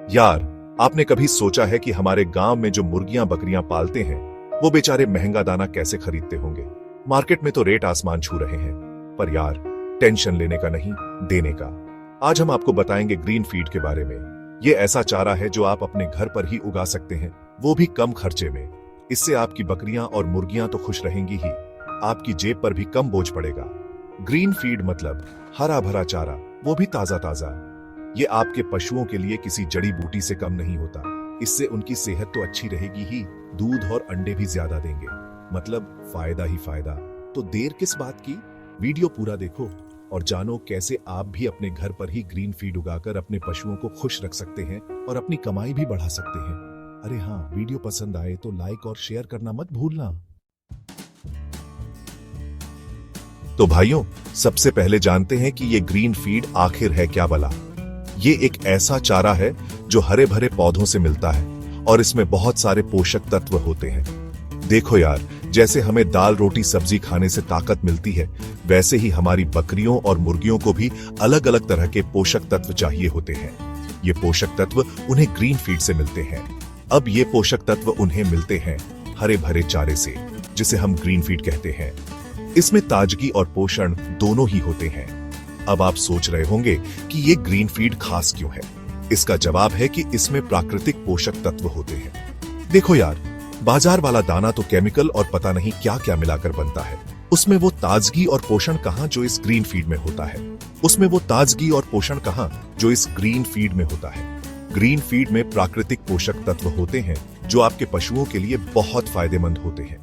यार, आपने कभी सोचा है कि हमारे गांव में जो मुर्गियां बकरियां पालते हैं वो बेचारे महंगा दाना कैसे खरीदते होंगे। मार्केट में तो रेट आसमान छू रहे हैं, पर यार टेंशन लेने का नहीं, देने का। आज हम आपको बताएंगे ग्रीन फीड के बारे में। ये ऐसा चारा है जो आप अपने घर पर ही उगा सकते हैं, वो भी कम खर्चे में। इससे आपकी बकरियां और मुर्गियां तो खुश रहेंगी ही, आपकी जेब पर भी कम बोझ पड़ेगा। ग्रीन फीड मतलब हरा भरा चारा, वो भी ताजा ताजा। ये आपके पशुओं के लिए किसी जड़ी बूटी से कम नहीं होता। इससे उनकी सेहत तो अच्छी रहेगी ही, दूध और अंडे भी ज्यादा देंगे, मतलब फायदा ही फायदा। तो देर किस बात की, वीडियो पूरा देखो और जानो कैसे आप भी अपने घर पर ही ग्रीन फीड उगाकर अपने पशुओं को खुश रख सकते हैं और अपनी कमाई भी बढ़ा सकते हैं। अरे हाँ, वीडियो पसंद आए तो लाइक और शेयर करना मत भूलना। तो भाइयों, सबसे पहले जानते हैं कि ये ग्रीन फीड आखिर है क्या भला। ये एक ऐसा चारा है जो हरे भरे पौधों से मिलता है और इसमें बहुत सारे पोषक तत्व होते हैं। देखो यार, जैसे हमें दाल रोटी सब्जी खाने से ताकत मिलती है, वैसे ही हमारी बकरियों और मुर्गियों को भी अलग अलग तरह के पोषक तत्व चाहिए होते हैं। ये पोषक तत्व उन्हें ग्रीन फीड से मिलते हैं। अब ये पोषक तत्व उन्हें मिलते हैं हरे भरे चारे से, जिसे हम ग्रीन फीड कहते हैं। इसमें ताजगी और पोषण दोनों ही होते हैं। अब आप सोच रहे होंगे कि ये ग्रीन फीड खास क्यों है। इसका जवाब है कि इसमें प्राकृतिक पोषक तत्व होते हैं। देखो यार, बाजार वाला दाना तो केमिकल और पता नहीं क्या क्या मिलाकर बनता है। उसमें वो ताजगी और पोषण कहां जो इस ग्रीन फीड में होता है। उसमें वो ताजगी और पोषण कहां जो इस ग्रीन फीड में होता है। ग्रीन फीड में प्राकृतिक पोषक तत्व होते हैं जो आपके पशुओं के लिए बहुत फायदेमंद होते हैं।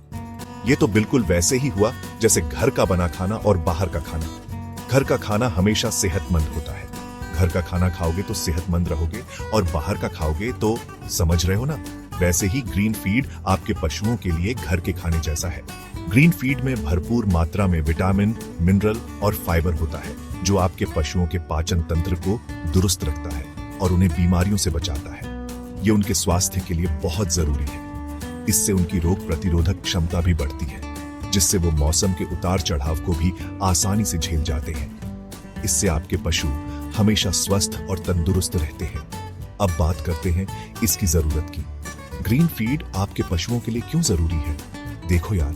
ये तो बिल्कुल वैसे ही हुआ जैसे घर का बना खाना और बाहर का खाना। घर का खाना हमेशा सेहतमंद होता है। घर का खाना खाओगे तो सेहतमंद रहोगे, और बाहर का खाओगे तो समझ रहे हो ना। वैसे ही ग्रीन फीड आपके पशुओं के लिए घर के खाने जैसा है। ग्रीन फीड में भरपूर मात्रा में विटामिन, मिनरल और फाइबर होता है, जो आपके पशुओं के पाचन तंत्र को दुरुस्त रखता है और उन्हें बीमारियों से बचाता है। ये उनके स्वास्थ्य के लिए बहुत जरूरी है। इससे उनकी रोग प्रतिरोधक क्षमता भी बढ़ती है, जिससे वो मौसम के उतार चढ़ाव को भी आसानी से झेल जाते हैं। इससे आपके पशु हमेशा स्वस्थ और तंदुरुस्त रहते हैं। अब बात करते हैं इसकी जरूरत की। ग्रीन फीड आपके पशुओं के लिए क्यों जरूरी है। देखो यार,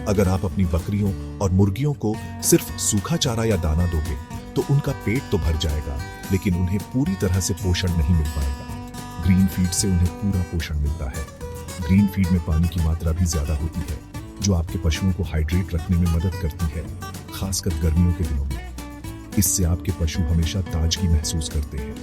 अगर आप अपनी बकरियों और मुर्गियों को सिर्फ सूखा चारा या दाना दोगे तो उनका पेट तो भर जाएगा, लेकिन उन्हें पूरी तरह से पोषण नहीं मिल पाएगा। ग्रीन फीड से उन्हें पूरा पोषण मिलता है। ग्रीन फीड में पानी की मात्रा भी ज्यादा होती है, जो आपके पशुओं को हाइड्रेट रखने में मदद करती है, खासकर गर्मियों के दिनों में। इससे आपके पशु हमेशा ताजगी महसूस करते हैं।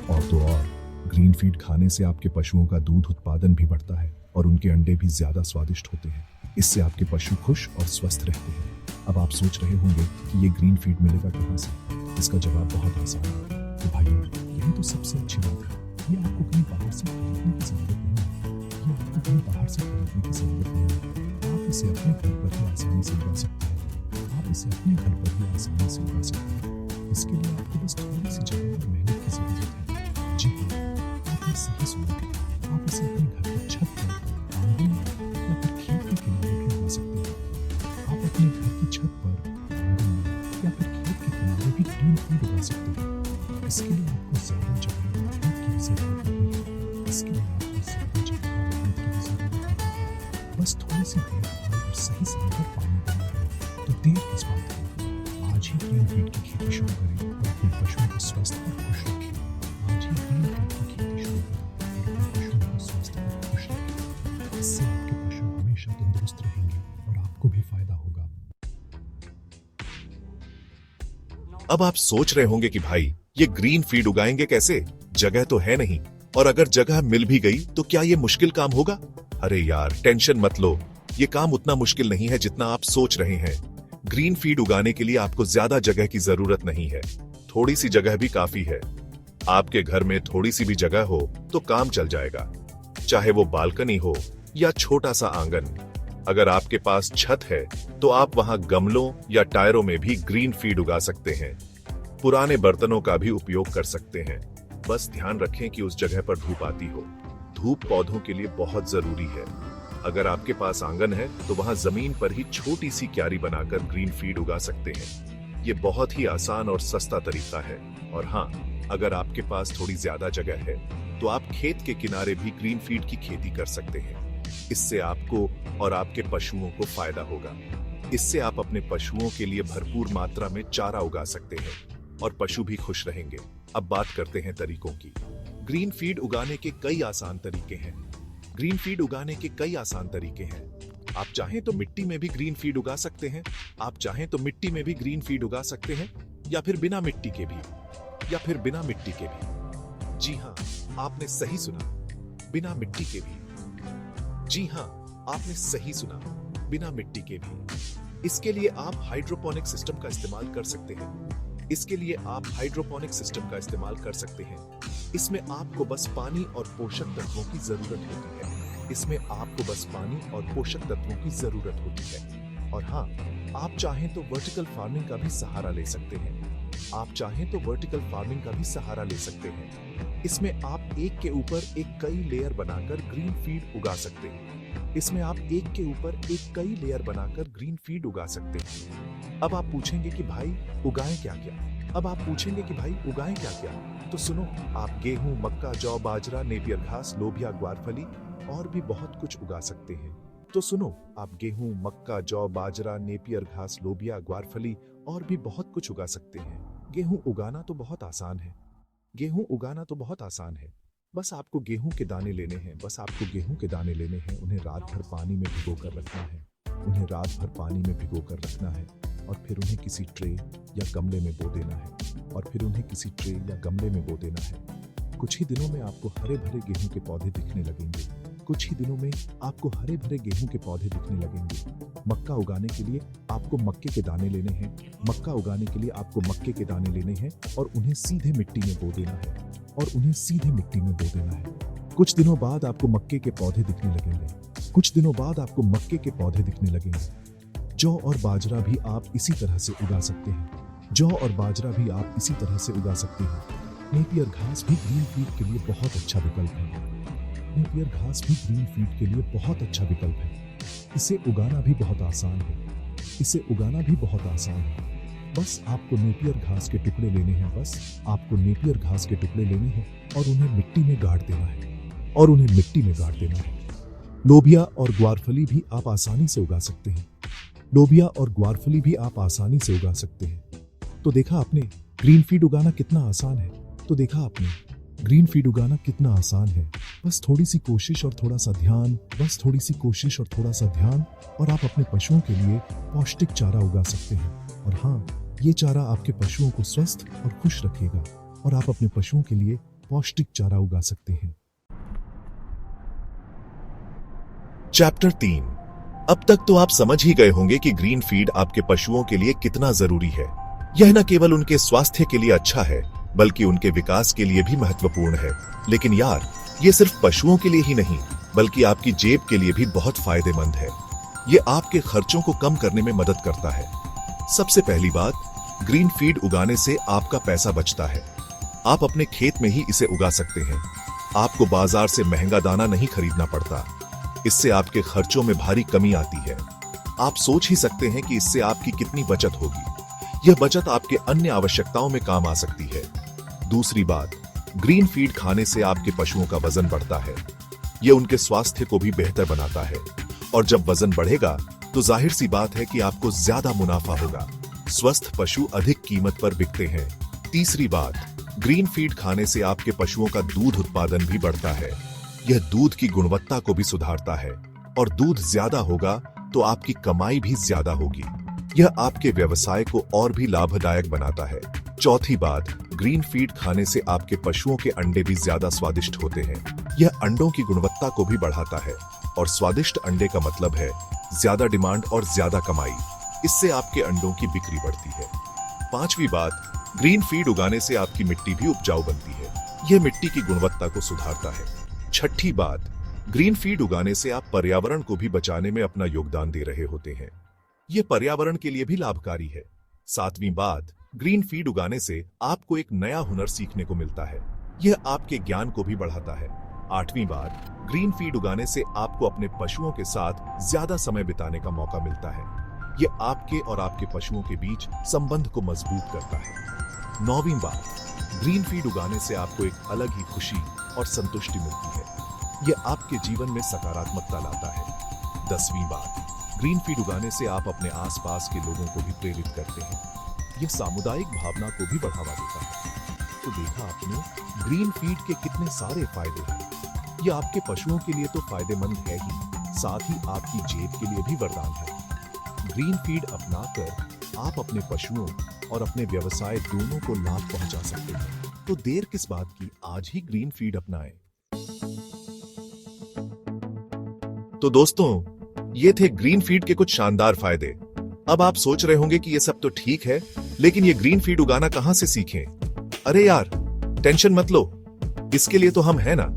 और तो और, ग्रीन फीड खाने से आपके पशुओं का दूध उत्पादन भी बढ़ता है और उनके अंडे भी ज्यादा स्वादिष्ट होते हैं। इससे आपके पशु खुश और स्वस्थ रहते हैं। अब आप सोच रहे होंगे कि ये ग्रीन फीड मिलेगा कहाँ से। इसका जवाब बहुत आसान है। तो भाइयों, यही तो सबसे अच्छी बात है। ये आपको कहीं बाहर से खरीदने की जरूरत नहीं है। ये आपको कहीं बाहर से खरीदने की जरूरत नहीं है। आप इसे अपने घर पर ही आसानी से उगा सकते हैं। आप इसे अपने घर पर ही आसानी से उगा सकते हैं। इसके लिए आपको बस थोड़ी सी जगह और मेहनत की जरूरत है। जी हाँ, आपने सही सुना। आप इसे अपने घर की छत पर, आंगन या फिर खेत के किनारे भी उगा सकते हैं। आप अपने घर की छत पर, आंगन या फिर खेत के किनारे भी ग्रीन फीड उगा सकते हैं। इसके लिए आपको ज्यादा जगह और मेहनत की जरूरत नहीं है। इसके लिए आपको ज्यादा जगह और मेहनत की जरूरत नहीं है। बस थोड़ी सी देखभाल और सही समय पर पानी देना है। तो देर किस बात की, आज ही ग्रीन फीड की खेती शुरू करें और अपने पशुओं को स्वस्थ और खुश रखें। आज ही ग्रीन फीड की खेती शुरू करें और अपने पशुओं को स्वस्थ और खुश रखें। इससे आपके पशु हमेशा तंदुरुस्त रहेंगे और आपको भी फायदा होगा। अब आप सोच रहे होंगे कि भाई, ये ग्रीन फीड उगाएंगे कैसे, जगह तो है नहीं, और अगर जगह मिल भी गई तो क्या ये मुश्किल काम होगा। अरे यार, टेंशन मत लो, ये काम उतना मुश्किल नहीं है जितना आप सोच रहे हैं। ग्रीन फीड उगाने के लिए आपको ज्यादा जगह की जरूरत नहीं है। थोड़ी सी जगह भी काफी है। आपके घर में थोड़ी सी भी जगह हो तो काम चल जाएगा, चाहे वो बालकनी हो या छोटा सा आंगन। अगर आपके पास छत है तो आप वहां गमलों या टायरों में भी ग्रीन फीड उगा सकते हैं। पुराने बर्तनों का भी उपयोग कर सकते हैं। बस ध्यान रखें कि उस जगह पर धूप आती हो। धूप पौधों के लिए बहुत जरूरी है। अगर आपके पास आंगन है तो वहां जमीन पर ही छोटी सी क्यारी बनाकर ग्रीन फीड उगा सकते हैं। ये बहुत ही आसान और सस्ता तरीका है। और हाँ, अगर आपके पास थोड़ी ज्यादा जगह है तो आप खेत के किनारे भी ग्रीन फीड की खेती कर सकते हैं। इससे आपको और आपके पशुओं को फायदा होगा। इससे आप अपने पशुओं के लिए भरपूर मात्रा में चारा उगा सकते हैं और पशु भी खुश रहेंगे। अब बात करते हैं तरीकों की। ग्रीन फीड उगाने के कई आसान तरीके हैं। ग्रीन फीड उगाने के कई आसान तरीके हैं। आप चाहें तो मिट्टी में भी ग्रीन फीड उगा सकते हैं। आप चाहें तो मिट्टी में भी ग्रीन फीड उगा सकते हैं, या फिर बिना मिट्टी के भी। जी हाँ, आपने सही सुना, बिना मिट्टी के भी। जी हाँ, आपने सही सुना, बिना मिट्टी के भी। इसके लिए आप हाइड्रोपोनिक सिस्टम का इस्तेमाल कर सकते हैं। इसमें आपको बस पानी और पोषक तत्वों की जरूरत होती है। और हाँ, आप चाहें तो वर्टिकल फार्मिंग का भी सहारा ले सकते हैं। इसमें आप एक के ऊपर एक कई लेयर बनाकर ग्रीन फीड उगा सकते हैं। अब आप पूछेंगे कि भाई उगाएं क्या क्या? तो सुनो, आप गेहूं, मक्का, जौ, बाजरा, नेपियर घास, लोबिया, ग्वारफली और भी बहुत कुछ उगा सकते हैं। गेहूं उगाना तो बहुत आसान है। बस आपको गेहूं के दाने लेने हैं। उन्हें रात भर पानी में भिगो कर रखना है और फिर उन्हें किसी ट्रे या गमले में बो देना है। कुछ ही दिनों में आपको हरे भरे गेहूं के पौधे दिखने लगेंगे। मक्का उगाने के लिए आपको मक्के के दाने लेने हैं और उन्हें सीधे मिट्टी में बो देना है। कुछ दिनों बाद आपको मक्के के पौधे दिखने लगेंगे। जौ और बाजरा भी आप इसी तरह से उगा सकते हैं। नेपियर घास भी ग्रीन फीड के लिए बहुत अच्छा विकल्प है। इसे उगाना भी बहुत आसान है। बस आपको नेपियर घास के टुकड़े लेने हैं और उन्हें मिट्टी में गाड़ देना है। लोबिया और ग्वारफली भी आप आसानी से उगा सकते हैं। तो देखा आपने ग्रीन फीड उगाना कितना आसान है। बस थोड़ी सी कोशिश और थोड़ा सा ध्यान और आप अपने पशुओं के लिए पौष्टिक चारा उगा सकते हैं। और हाँ, ये चारा आपके पशुओं को स्वस्थ और खुश रखेगा और आप अपने पशुओं के लिए पौष्टिक चारा उगा सकते हैं। चैप्टर 3। अब तक तो आप समझ ही गए होंगे कि ग्रीन फीड आपके पशुओं के लिए कितना जरूरी है। यह न केवल उनके स्वास्थ्य के लिए अच्छा है, बल्कि उनके विकास के लिए भी महत्वपूर्ण है। लेकिन यार, ये सिर्फ पशुओं के लिए ही नहीं, बल्कि आपकी जेब के लिए भी बहुत फायदेमंद है। ये आपके खर्चों को कम करने में मदद करता है। सबसे पहली बात, ग्रीन फीड उगाने से आपका पैसा बचता है। आप अपने खेत में ही इसे उगा सकते हैं। आपको बाजार से महंगा दाना नहीं खरीदना पड़ता। इससे आपके खर्चों में भारी कमी आती है। आप सोच ही सकते हैं कि इससे आपकी कितनी बचत होगी। यह बचत आपके अन्य आवश्यकताओं में काम आ सकती है। दूसरी बात, ग्रीन फीड खाने से आपके पशुओं का वजन बढ़ता है। यह उनके स्वास्थ्य को भी बेहतर बनाता है। और जब वजन बढ़ेगा तो जाहिर सी बात है कि आपको ज्यादा मुनाफा होगा। स्वस्थ पशु अधिक कीमत पर बिकते हैं। तीसरी बात, ग्रीन फीड खाने से आपके पशुओं का दूध उत्पादन भी बढ़ता है। यह दूध की गुणवत्ता को भी सुधारता है और दूध ज्यादा होगा तो आपकी कमाई भी ज्यादा होगी। यह आपके व्यवसाय को और भी लाभदायक बनाता है। चौथी बात, ग्रीन फीड खाने से आपके पशुओं के अंडे भी ज्यादा स्वादिष्ट होते हैं। यह अंडों की गुणवत्ता को भी बढ़ाता है और स्वादिष्ट अंडे का मतलब है ज्यादा डिमांड और ज्यादा कमाई। इससे आपके अंडों की बिक्री बढ़ती है। पांचवी बात, ग्रीन फीड उगाने से आपकी मिट्टी भी उपजाऊ बनती है। यह मिट्टी की गुणवत्ता को सुधारता है। छठी बात, ग्रीन फीड उगाने से आप पर्यावरण को भी बचाने में अपना योगदान दे रहे होते हैं। यह पर्यावरण के लिए भी लाभकारी है। सातवीं बात, ग्रीन फीड उगाने से आपको एक नया हुनर सीखने को मिलता है। यह आपके ज्ञान को भी बढ़ाता है। आठवीं बात, ग्रीन फीड उगाने से आपको अपने पशुओं के साथ ज्यादा समय बिताने का मौका मिलता है। यह आपके और आपके पशुओं के बीच संबंध को मजबूत करता है। नौवीं बात, ग्रीन फीड उगाने से आपको एक अलग ही खुशी और संतुष्टि मिलती है। यह आपके जीवन में सकारात्मकता लाता है। 10वीं बात, ग्रीन फीड उगाने से आप अपने आसपास के लोगों को भी प्रेरित करते हैं। यह सामुदायिक भावना को भी बढ़ावा देता है। तो देखा आपने ग्रीन फीड के कितने सारे फायदे हैं। यह आपके पशुओं के लिए तो फायदेमंद है ही, साथ ही आपकी जेब के लिए भी वरदान है। ग्रीन फीड अपनाकर आप अपने पशुओं और अपने व्यवसाय दोनों को लाभ पहुंचा सकते हैं। तो देर किस बात की, आज ही ग्रीन फीड अपनाएं। तो दोस्तों, ये थे ग्रीन फीड के कुछ शानदार फायदे। अब आप सोच रहे होंगे कि ये सब तो ठीक है, लेकिन ये ग्रीन फीड उगाना कहां से सीखें? अरे यार, टेंशन मत लो, इसके लिए तो हम हैं ना।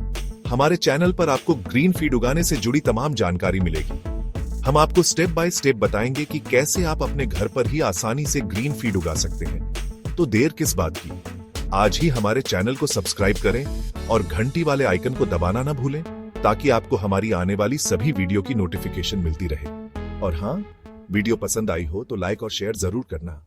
हमारे चैनल पर आपको ग्रीन फीड उगाने से जुड़ी तमाम जानकारी मिलेगी। हम आपको स्टेप बाय स्टेप बताएंगे कि कैसे आप अपने घर पर ही आसानी से ग्रीन फीड उगा सकते हैं। तो देर किस बात की, आज ही हमारे चैनल को सब्सक्राइब करें और घंटी वाले आइकन को दबाना ना भूलें, ताकि आपको हमारी आने वाली सभी वीडियो की नोटिफिकेशन मिलती रहे। और हाँ, वीडियो पसंद आई हो तो लाइक और शेयर जरूर करना।